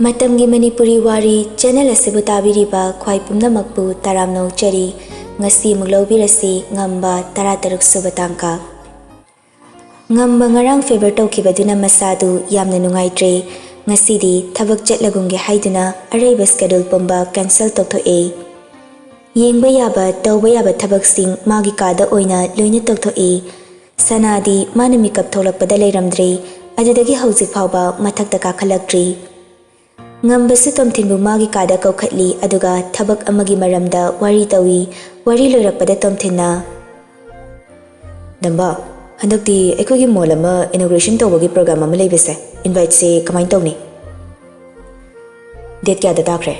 Matamgi Manipuri Wari channel asibu tabiriba khwai pumnamakpu taramno chari ngasi muglobirasi Ngamba 13 suba tangka. Ngamba ngarang favor tawkhibaduna masadu yamna nungaitre ngasidi thabak chetlagumge haiduna araiba schedule pumba cancel tawthoe. Yengba yaba tawba yaba thabaksing magi kada oina loina tawthoe. Sanadi mana mikap tholakpada leiramdre adudagi hauzik phawba mathakta kakhalakdre. Ngamba sitom tinbu magi kada kaukhatli aduga thabak amagi maramda wari tawi wari loirakpada tomthinna. Ngamba handakti ekogi mall ama inauguration tawbagi program ama leibase invite se kamain tawni date kya da takre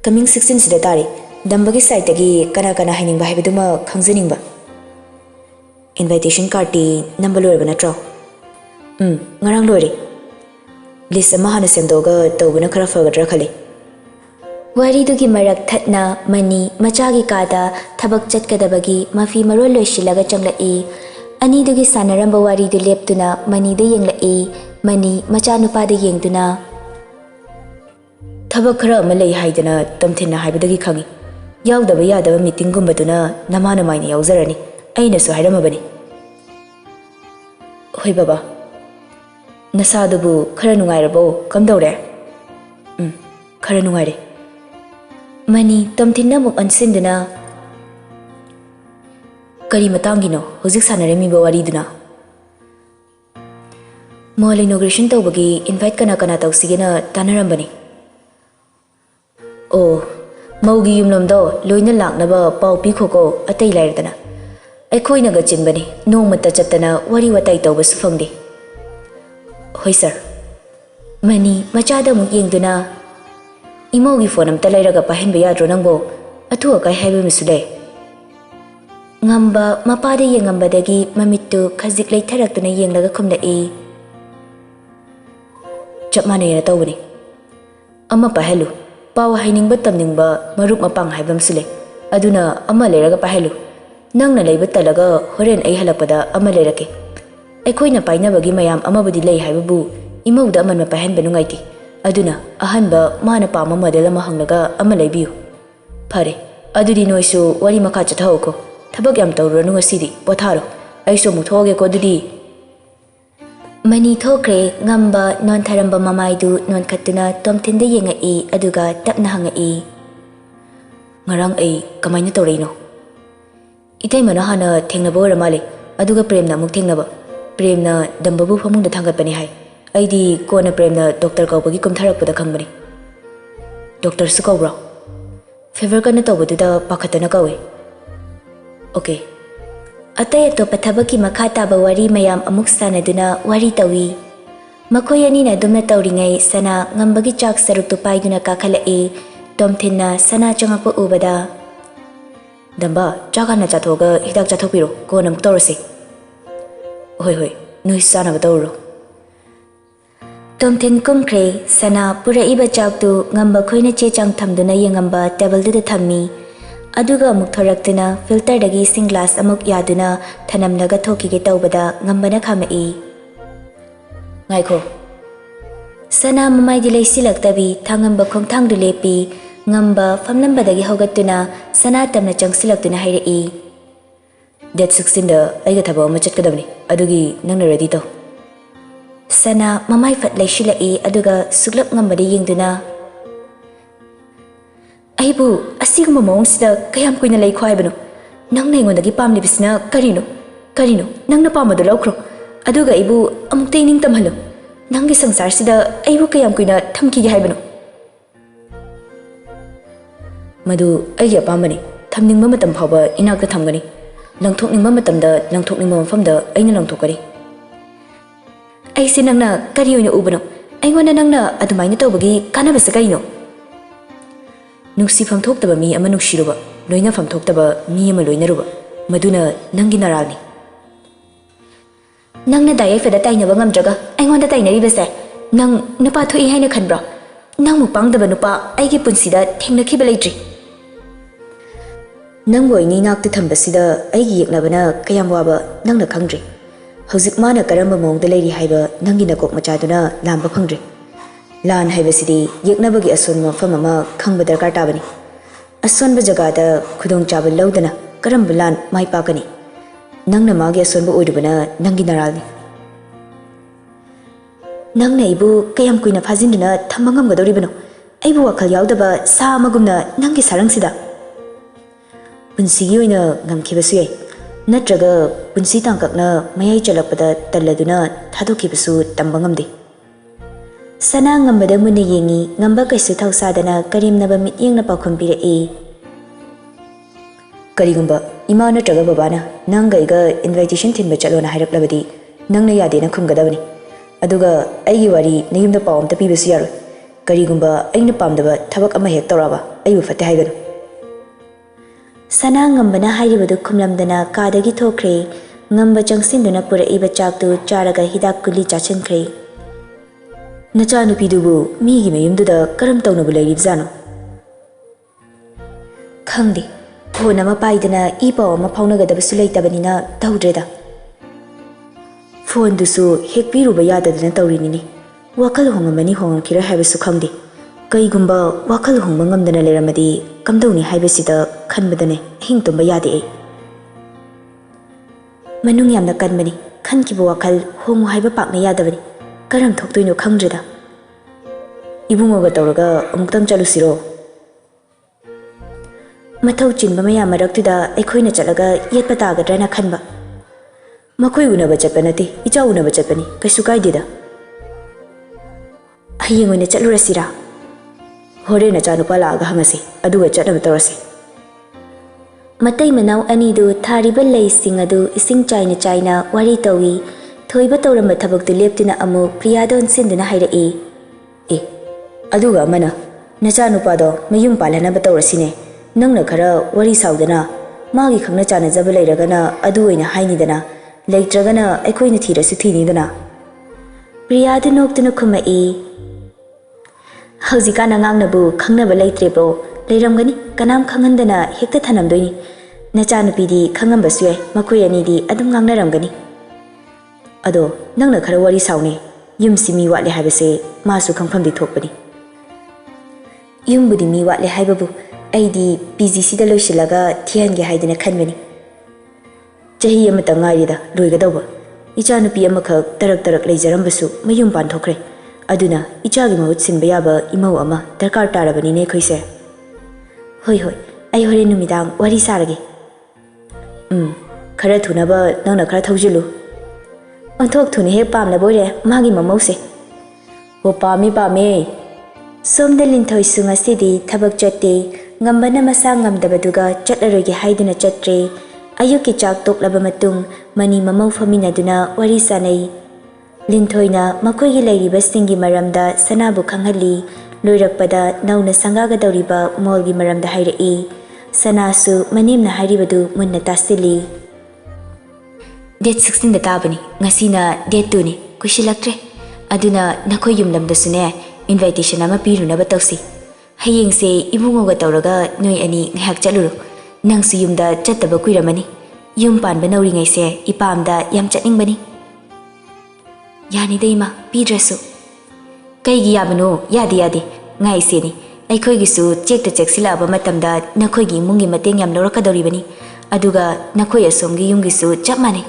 coming 16 sida tari dambagi site tagi kana kana hainingba haibiduma khangjaningba invitation card ti number lorba natro ngarang lori list ama hana semdoga tawbuna khara fagadra khali wari dugi marak thatna mani machagi kada thabak chatkadabagi mafi marol loisilaga changlai ani dugi sanaramba wari du leptuna mani de yenglai mani macha nupa de yengduna thabak khara ama lei haidana tamthina haibadagi khangi yaudaba yadaba meeting gumbaduna namana maina yauzarani aina su hairamabani hoi baba nasadubu khara nungairabo kamdore khara nungaire mani tamthina muk ansinduna kari matangino hojik sanaremi bawari duna mall inauguration tawbagi invite kana kana tawsigena tanarambani oh maugi yumlomdo loina laknaba pau pikhoko atai lairdana aikhoina ga chinbani nomata chatana wari watai tawba sufangdi hoi sir mani machada muk yengduna imogi phone amta lairaga pahenba yadro nangbo athu akai haibe misule Ngamba mapada yengambadagi mamittu khazik leitharaktuna yenglaga khumlai chapmane ya tawbani amma pahelu paw hainingba tamningba maruk mapang haibam sule aduna amma leraga pahelu nangna leiba talaga horen ai halakpada amma lerake aikhoina painabagi mayam amabudi lei haibabu imauda aman mapahen benungaiti aduna ahanba mana pama model ama hanglaga amma leibiu phare adudi noisu wari makha chathauko thabak yam tawranu ngasidi potharo aiso muthoge ko dudi mani thokre ngamba non tharamba mamaidu non khatuna tomthinde yengai aduga tapna hangai ngarang ai kamaina tawreino itai mana hana thengnabo ramale aduga premna muk thengnaba premna dambabu famungda thangatpani hai aidi kona premna doctor kaubagi kumtharakpada khangbani doctor su kaubra favor kana tawbaduda pakhatana kawe okay atay to pathabaki makhata ba wari mayam amuk sanaduna wari tawi makoyani na dumna tawringai sana ngambagi chak saruk tu paiduna kakhalai tomthinna sana changakpa ubada damba chakana chathoga hidak chathopiro konam tawrasi hoi hoi noi sana batawro tomthin kumkre sana pura iba chaktu ngamba khoina che chang thamduna yengamba table du thammi aduga amuk thoraktuna filter dagi sing glass amuk yaduna thanamnaga thokige tawbada ngambana khamai ngaikho sana mamai dilai silaktabi thangamba khongthang du lepi ngamba famlamba dagi hogatuna sana tamna changsilaktuna hairei date 16 da aiga thaba ma chatkadabni adugi nangna ready taw sana mamai fat laishilai aduga suglap ngambadi yengduna aibu asiguma mawngsida kayam kuina lei khwaibano nangna ingondagi pamlibisna karino nangna pamadu laukro aduga aibu amukte ning tamhalo nangi sangsar sida aibu kayam kuina thamkige haibano madu aigi apambani thamningba matam phawba inakta thamgani langthokningba matamda langthokningba mafamda aina langthokari aise nangna kari oina ubano aingona nangna adumaina tawbagi kanabasa karino nungsi famthoktaba mi ama nungsiruba loina famthoktaba mi ama loinaruba maduna nangi naralni nangna dai feda tainaba ngamdraga aingonda tainaribase nang nupa thoi haina khanbra nang mu pangdaba nupa aigi punsida thengnakiba leitri nang boini nakti thambasida aigi yeknabana kayam waba nangna khangdri hojik mana karamba mongda leiri haiba nangi nakok machaduna lamba phangdri ꯂꯥꯟ ꯍꯥꯏꯕꯁꯤꯗꯤ ꯌꯦꯛꯅꯕꯒꯤ ꯑꯁꯣꯟꯕ ꯃꯐꯝ ꯑꯃ ꯈꯪꯕ ꯗꯔꯀꯥꯔ ꯇꯥꯕꯅꯤ ꯑꯁꯣꯟꯕ ꯖꯒꯥꯗ ꯈꯨꯗꯣꯡꯆꯥꯕ ꯂꯧꯗꯅ ꯀꯔꯝꯕ ꯂꯥꯟ ꯃꯥꯏ ꯄꯥꯛꯀꯅꯤ ꯅꯪꯅ ꯃꯥꯒꯤ ꯑꯁꯣꯟꯕ ꯑꯣꯏꯔꯨꯕꯅ ꯅꯪꯒꯤ ꯅꯔꯥꯜꯅꯤ ꯅꯪꯅ ꯑꯩꯕꯨ ꯀꯌꯥꯝ ꯀꯨꯏꯅ ꯐꯥꯖꯤꯟꯗꯨꯅ ꯊꯝꯕ ꯉꯝꯒꯗꯧꯔꯤꯕꯅꯣ ꯑꯩꯕꯨ ꯋꯥꯈꯜ ꯌꯥꯎꯗꯕ ꯁꯥ ꯑꯃꯒꯨꯝꯅ ꯅꯪꯒꯤ ꯁꯥꯔꯪꯁꯤꯗ ꯄꯨꯟꯁꯤꯒꯤ ꯑꯣꯏꯅ ꯉꯝꯈꯤꯕꯁꯨ ꯌꯥꯏ ꯅꯠꯇ꯭ꯔꯒ ꯄꯨꯟꯁꯤ ꯇꯥꯡꯀꯛꯅ ꯃꯌꯥꯏ ꯆꯜꯂꯛꯄꯗ ꯇꯜꯂꯗꯨꯅ ꯊꯥꯗꯣꯛꯈꯤꯕꯁꯨ ꯇꯝꯕ ꯉꯝꯗꯦ ꯁꯅꯥ ꯉꯝꯕꯗ ꯃꯨꯟꯅ ꯌꯦꯡꯉꯤ ꯉꯝꯕ ꯀꯩꯁꯨ ꯊꯧꯁꯥꯗꯅ ꯀꯔꯦꯝꯅꯕ ꯃꯤꯠꯌꯦꯡꯅ ꯄꯥꯎꯈꯨꯝ ꯄꯤꯔꯛꯏ ꯀꯔꯤꯒꯨꯝꯕ ꯏꯃꯥ ꯅꯠꯇ꯭ꯔꯒ ꯕꯕꯥꯅ ꯅꯪꯒ ꯑꯩꯒ ꯏꯟꯚꯥꯏꯇꯦꯁꯟ ꯊꯤꯟꯕ ꯆꯠꯂꯣꯅ ꯍꯥꯏꯔꯛꯂꯕꯗꯤ ꯅꯪꯅ ꯌꯥꯗꯦꯅ ꯈꯨꯝꯒꯗꯕꯅꯤ ꯑꯗꯨꯒ ꯑꯩꯒꯤ ꯋꯥꯔꯤ ꯅꯌꯨꯝꯗ ꯄꯥꯎ ꯑꯝꯇ ꯄꯤꯕꯁꯨ ꯌꯥꯔꯣꯏ ꯀꯔꯤꯒꯨꯝꯕ ꯑꯩꯅ ꯄꯥꯝꯗꯕ ꯊꯕꯛ ꯑꯃ ꯍꯦꯛ ꯇꯧꯔꯕ ꯑꯩꯕꯨ ꯐꯠꯇꯦ ꯍꯥꯏꯒꯅꯨ ꯁꯅꯥ ꯉꯝꯕꯅ ꯍꯥꯏꯔꯤꯕꯗꯨ ꯈꯨꯝꯂꯝꯗꯅ ꯀꯥꯗꯒꯤ ꯊꯣꯛꯈ꯭ꯔꯦ ꯉꯝꯕ ꯆꯪꯁꯤꯟꯗꯨꯅ ꯄꯨꯔꯛꯏꯕ ꯆꯥꯛꯇꯨ ꯆꯥꯔꯒ ꯍꯤꯗꯥꯛ ꯒꯨꯂꯤ ꯆꯥꯁꯤꯟꯈ꯭ꯔꯦ ꯅꯆꯥꯅꯨꯄꯤꯗꯨꯕꯨ ꯃꯤꯒꯤ ꯃꯌꯨꯝꯗꯨꯗ ꯀꯔꯝ ꯇꯧꯅꯕꯨ ꯂꯩꯔꯤꯕꯖꯥꯠꯅꯣ ꯈꯪꯗꯦ ꯐꯣꯟ ꯑꯃ पाइदना ई पाव अमा फाउनगदबसु लेतबनिना तौद्रेदा फोनदुसु हेकपिरुबा याददना तौरिनिनि वाखल होंगमनि होंगखिरा हाइबसु खंदे कईगुंबा वाखल होंगबा ngamdana लेरमदि कमदौनि हाइबसिदा खनबदने हिंग तुंबा यादे ऐ मनुंग यामना कनबनि खनखिबा वाखल होंगु हाइबा पाकना यादबनि करम थोक्तोइनो खंद्रेदा इबुंगोगा तौरगा अमुक्तंग चलुसिरो मथौ चिन्बा मया मरक्तुदा अखोइना चलगा येतपा तागद्राना खनबा मखोइ उनबा चटपा नते इचा उनबा चटपनि कैसु काइदेदा हयेंग ओइना चलुरसिरा होरे नचा नुपा लागा हंगसे अदुगा चटनबा तौरसे मतै मनाउ अनिदु थारिबा लैसिंग अदु इसिंग चाइना चाइना वारी तौई थोइबा तौरम्बा थबक्तु लेप्तुना अमु प्रियादोन सिंदुना हाइरई ए अदुगा मना नचा नुपादो मयुम पालनबा तौरसिने नंगना खरा वरी साउदना मागी खंगना चाना जब लेरगना अदु ओइना हाइनिदना लेत्रगना अखोइना थीरसु थीनिदना प्रियादु नोक्तुना खुमई हौजिकाना ngangnabु खंगनबा लेत्रेब्रो लेरमगनी कनाम खंगनदना हेक्ता थनमदोइनी नचानुपीदी खंगमबसु याय मखोइ अनिदी अदुम ngangnarमगनी अदो नंगना खरा वरी साउने युम सिमी वाले हाइबसे मासु खंगफमदि थोकपनी युमबुदी मी वाले हाइबबु अईदी पीजीसीदा लोइसिलगा थियनगे हाइदना खनबनी चही अमता ngairida लोइगदौबा इचानुपी अमखक तरक तरक लेजरमबसु मयुम पानथोखरे अदुना इचागी महुत सिनबा याबा इमौ अमा दरकार तारबनिने खैसे होय होय आई होरे नुमिदांग वारी सारगे खरा थुनबा नंगना खरा थौजिलु अंथोक थुने हे पामना बोरे मागी ममौसे हो पामी पामे सोमदा लिंथोइ सुंगासिदी थबक चट्टे ngambana masa ngamdabaduga chatlaroge haiduna chatre ayuki chak toklaba matung mani mamau faminaduna wari sanai linthoina makoigi leiriba singi maramda sanabu khanghali loirakpada nauna sangaga dauriba molgi maramda hairai sanasu manimna hairibadu munna tasili date 16 da tabani ngasina date 2 ni kushilaktre aduna nakhoi yumlamdasune invitation ama pirunaba tausi हयेंसे इबुंगोगा तौरगा नोय अनि ngahak chaluru nangsu yumda chattaba kuiramani yum panba nauringaiसे ipamda yam chatningbani yani deima pidrasu kaigi yabano yadi yadi ngaise ni aikhoigisu chekta cheksila ba matamda nakhoigi mungi mateng yam lorakadoribani aduga nakhoi asomgi yumgisu chapmane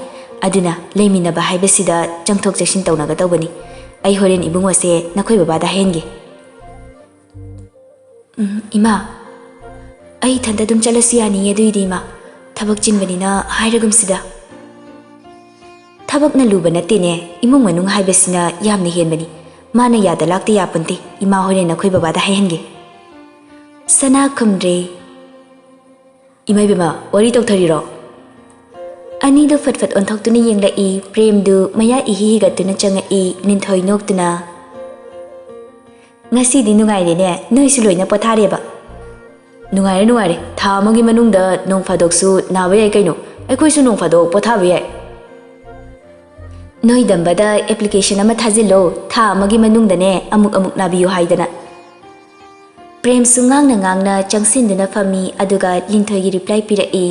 aduna leimina ba haibasida changthok cheksin taunaga tawbani ai horen ibungwase nakhoi babada henge इमा आई थंदा दुम चलसु यानी यदुइदी मा थबक चिनबनिना हाइरगुमसिदा थबकना लुबा नतेने इमुंग मनुंग हाइबसिना यामने हेनबनी माना यादा लाक्ते यापन्ते इमा होरे नखोइ बाबादा हाइहनगे सना खुमद्रे इमाइ बेमा वरी तौथरिरो अनिदो फटफट ओंथोक्तुना येंगलाई प्रेमदु मया इहिगतुना चंगई निंथोइ नोक्तुना ngasi di nungai ne noi su loina pothare ba nungai tha amagi manungda nong phadok su nawa yai kaino aikoi su nong phadok pothabe yai noi dambada application ama thajilo tha amagi manungda ne amuk nabiyo haidana prem su ngangna changsinduna fami aduga linthoi gi reply pirai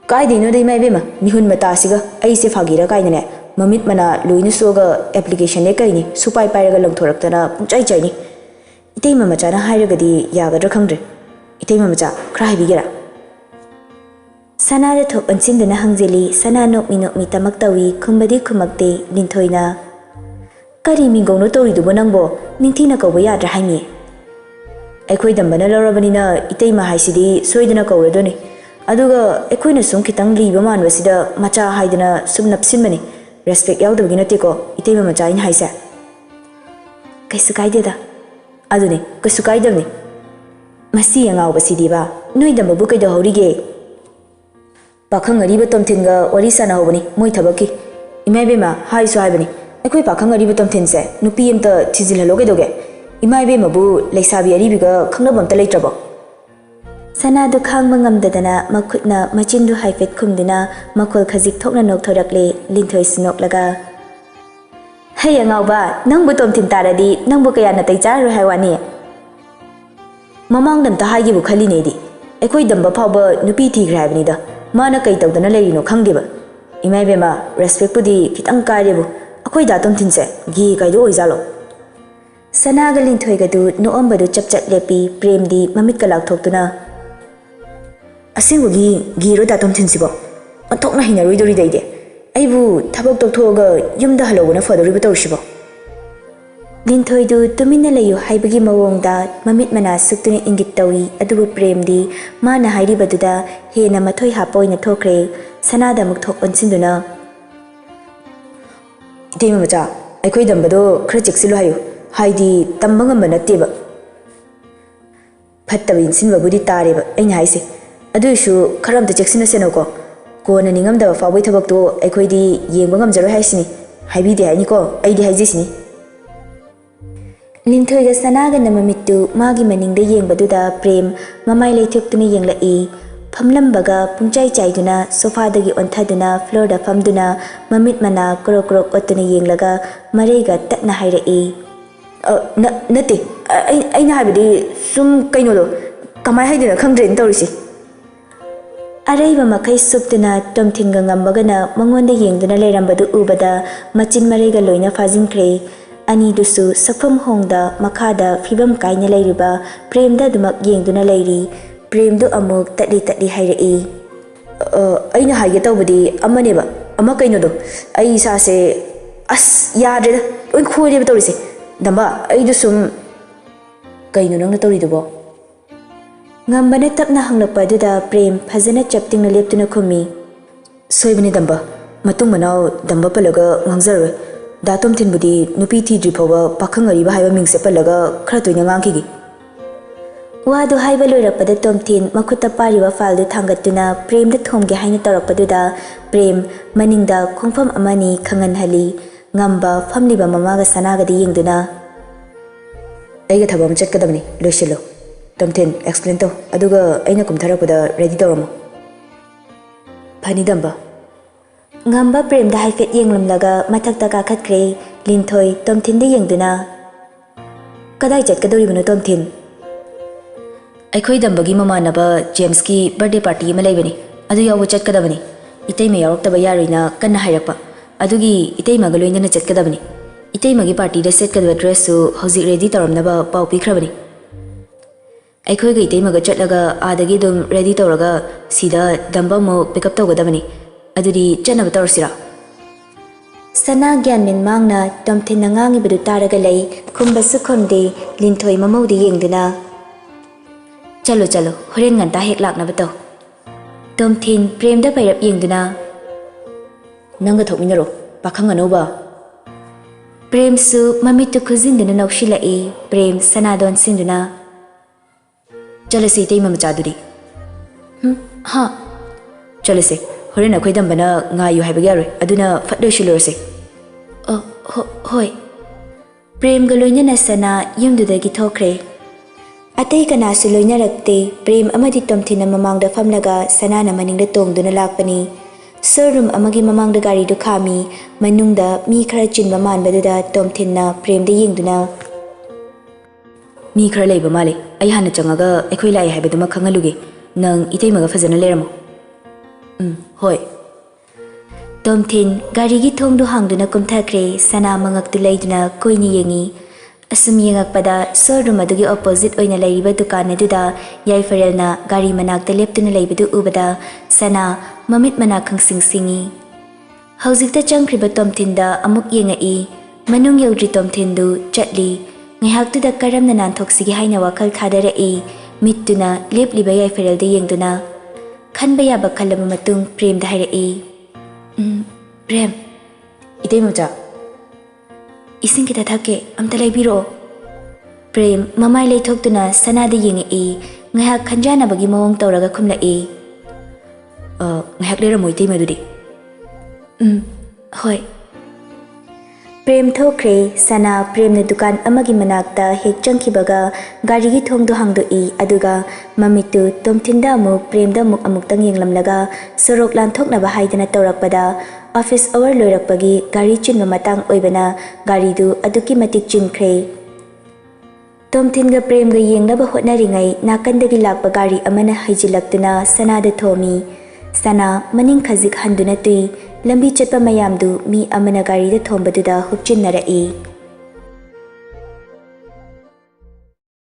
kai dino dei mai bema mihun mata siga ai se phagira kai ne Mamit mana luina soga application ne kaini supai pairaga longthoraktana pungchai chaini. Itei mamacha na hairagadi yagadra khangdre. Itei mamacha khra haibigera. Sana da thok ansindana hangjeli sana nok mi tamak tawi khumbadi khumakte Ningthoina. Kari mingongno toridubo nangbo ningthina kauba yadra haimi. Aikhoi dambana lawrabanina itei ma haisidi soidana kauradoni. Aduga aikhoi na sum khitang liba manwasida macha haidana sum napsinmani. Respect yaudabagi nateko itei mamacha in haisa. Kaisu kaideda. Aduni kaisu kaidabni. Masi angawbasidi ba noi dambabu kaida horige. Pakhang ariba tomthinga wari sana hobani moi thabaki. Imai bema haisu haibani. Aikhoi pakhang ariba tomthinse nupi amta thizilhalo doge. Imai bema bu leisabi aribiga khangnabam ta leitrabo. Sana du khang mangamdadana makhutna machindu haifet khumdina makhol khajik thokna nokthorakle Ningthoi sinoklaga. Hey angawba nangbu tomthin taradi nangbu kaya na tai charu haiwani. Mamang dam ta haigi bu khali ne di. Aikhoi damba phawba nupi thigra habni da. Mana kai tawdana leirino khangdeba. Imai bema respect pudi kitang karebu. Akhoi da tomthinse gi kaido oizalo. Sanaga Ningthoi gadu noambadu chapchat lepi prem di mamit kalak thoktuna. Asingwagi giro da tomthinsibo. Anthokna hinaroi daide. Aibu thabak tokhoga yumda halobuna fadoriba tawsibo. Ningthoi du tumina layu haibagi mawongda mamit mana suktuna ingit tawi adubu prem di mana hairibaduda hena mathoi hapoina thokre sanada muk thok onsinduna. Itei mamacha aikhoi dambado khra cheksilu hayu haidi tamba ngamba natteba. Phattabi insinbabudi tareba aina haise. Aduishu kharamta cheksina senoko. Kona ningamda fawai thabakto aikhoi di yengba ngamjaro haisini. Haibide haini ko aidi haijisini. Ningthoi ga sanaga namamittu magi maningda yengbaduda prem mamai leithoktuna yenglai. Phamlambaga pungchai chaiduna sofadagi onthaduna floorda famduna mamit mana krok ottuna yenglaga maraiga tatna hairai. Nate aina haibidi sum kainolo kamai haiduna khangdren tawrisi. Araiba makai suptuna tomthinga ngambagana mangonda yengduna leirambadu ubada machin maraiga loina fajinkre. Ani dusu sakfam hongda makhada fibam kaina leiriba premda dumak yengduna leiri. Prem du amuk tatli hairai. Aina haige tawbadi amaneba ama kaino do. Ai sase as yadreda oi khoreba tawrise. Damba ai du sum kaino nangna tawridubo. Ngambana tapna hanglakpa duda prem phajana chaptingna leptuna khumi. Soibani damba matung manau damba palaga ngangjarwe. Datom thinbudi nupi thidri phawa pakhang ariba haiba mingse palaga khra toina ngangkigi. Wadu haiba loirakpada tomthin makhuta pariba faldu thangatuna prem da thomge haina tarakpaduda prem maningda khongpham amani khanganhali ngamba famliba mamaga sanagadi yengduna. Aiga thabam chatkadabni loisilo. Tomthin explain to aduga aina kumtharapada ready tawramo. Pani damba. Ngamba prem da haifet yenglamlaga mathakta kakhatkre Ningthoi tomthin da yengduna. Kadai chatkadoribano tomthin. Aikhoi dambagi mamanaba James ki birthday party ma leibani. Adu yawu chatkadabani. Itei ma yaroktaba yarina kanna hairakpa. Adugi itei maga loinana chatkadabani. Itei magi party da setkadaba dress su hojik ready tawramnaba pau pikhrabani. Aikhoi ga itei maga chatlaga adagi dum ready tawraga sida damba mo pick up tawgadabani. Adudi chanaba tawrsira. Sana gyanmin mangna tomthin nangangi badu taraga lei khumbasu khomde Ningthoi mamodi yengduna. Chalo horen nganta hek lakna batau. Tomthin prem da pairap yengduna. Nanga thokminaro pakhang anoba. Prem su mamitu khuzinduna naushilai prem sanadon sinduna. Chalase itei mamachaduri. Ha. Chalase horen akhoi dambana ngayu haibaga yaroi aduna fatdo shilorse. Hoi. Prem ga loinana sana yumdudagi thokre. Atay kanasu loinarakte prem amadi tomthina mamangda famlaga sanana maningda tongduna lakpani. Serum amagi mamangda gari du khami manungda mi khara chinba manbaduda tomthinna premda yengduna. Mi khara leiba male ai hana changaga aikhoi lai haibaduma khangaluge nang itei maga fajana leramo. Hoi. Tomthin garigi thongdu hangduna kumthakre sana mangaktu leiduna koini yengi. Asum yengakpada showroom adugi opposite oina leiriba dukan aduda Yaifarelna gari manakta leptuna leibadu ubada sana mamit mana khangsing singi. Haujikta changkriba Tomthinda amuk yengai manung yaudri Tomthindu chatli ngaihaktuda karamna nanthoksigi haina wakhal thadarai mittuna lepliba Yaifarelda yengduna khanba yaba khalama matung premda hairai. Prem, Itay mo cha. Ising kita thake amta laibiro. Prem mamay laythoktuna sanada yengai ngaihak khanjana bagi mawang tawraga khumlai. Ngahak lera mo itay madudi. Hoi. Prem thokre sana premna dukan amagi manakta hek changkibaga garigi thongdu hangdoi aduga mamitu Tomthinda amuk premda amuktang yenglamlaga sorok lanthoknaba haidana tawrakpada office hour loirakpagi gari chinba matang oibana garidu aduki matik chimkhre. Tomthinga premga yengnaba hotnaringai nakandagi lakpa gari amana haijilaktuna sanada thomi. Sana maning khazik handuna tui lambi chatpa mayamdu mi amana garida thombaduda hupchinnarai.